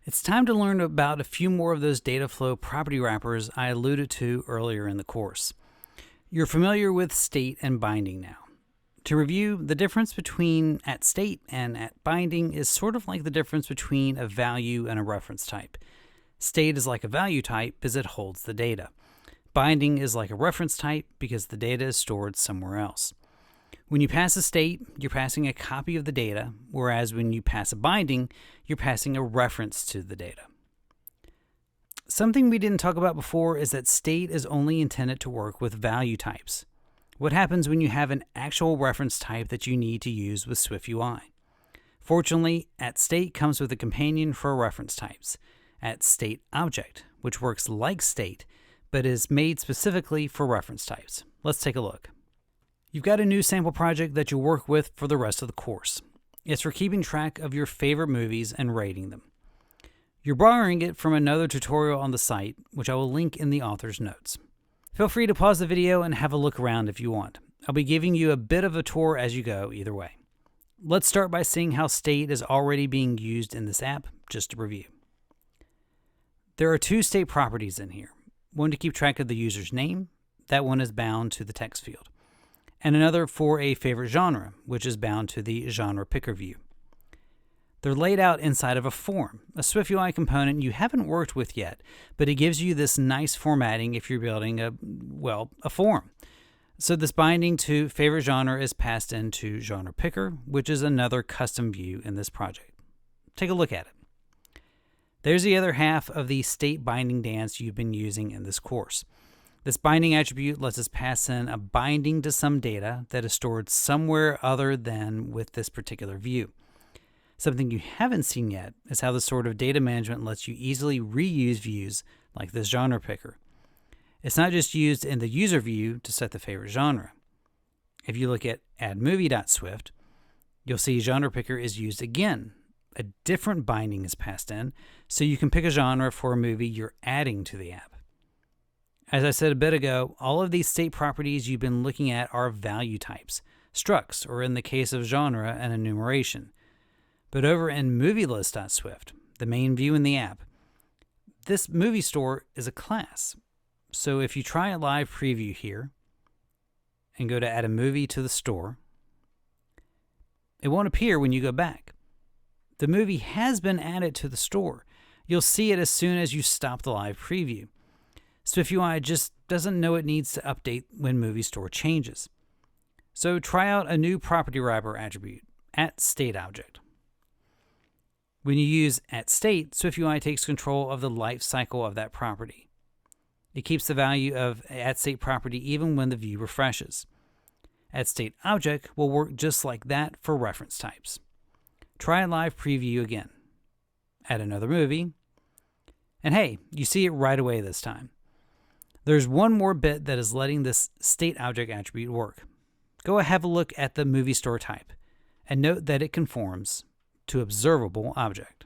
It's time to learn about a few more of those data flow property wrappers I alluded to earlier in the course. You're familiar with state and binding now. To review, the difference between at state and at binding is sort of like the difference between a value and a reference type. State is like a value type because it holds the data. Binding is like a reference type because the data is stored somewhere else. When you pass a state, you're passing a copy of the data, whereas when you pass a binding, you're passing a reference to the data. Something we didn't talk about before is that state is only intended to work with value types. What happens when you have an actual reference type that you need to use with Swift UI? Fortunately, at state comes with a companion for reference types, at state object, which works like state, but is made specifically for reference types. Let's take a look. You've got a new sample project that you'll work with for the rest of the course. It's for keeping track of your favorite movies and rating them. You're borrowing it from another tutorial on the site, which I will link in the author's notes. Feel free to pause the video and have a look around if you want. I'll be giving you a bit of a tour as you go either way. Let's start by seeing how state is already being used in this app, just to review. There are two state properties in here. One to keep track of the user's name, that one is bound to the text field, and another for a favorite genre, which is bound to the genre picker view. They're laid out inside of a form, a SwiftUI component you haven't worked with yet, but it gives you this nice formatting if you're building a form. So this binding to favorite genre is passed into genre picker, which is another custom view in this project. Take a look at it. There's the other half of the state binding dance you've been using in this course. This binding attribute lets us pass in a binding to some data that is stored somewhere other than with this particular view. Something you haven't seen yet is how this sort of data management lets you easily reuse views like this genre picker. It's not just used in the user view to set the favorite genre. If you look at addMovie.swift, you'll see genre picker is used again. A different binding is passed in, so you can pick a genre for a movie you're adding to the app. As I said a bit ago, all of these state properties you've been looking at are value types, structs, or in the case of genre, an enumeration. But over in movielist.swift, the main view in the app, this movie store is a class. So if you try a live preview here and go to add a movie to the store, it won't appear when you go back. The movie has been added to the store. You'll see it as soon as you stop the live preview. SwiftUI just doesn't know it needs to update when Movie Store changes. So try out a new property wrapper attribute, at state object. When you use at state, SwiftUI takes control of the life cycle of that property. It keeps the value of at state property even when the view refreshes. At state object will work just like that for reference types. Try a live preview again. Add another movie. And hey, you see it right away this time. There's one more bit that is letting this state object attribute work. Go have a look at the movie store type and note that it conforms to observable object.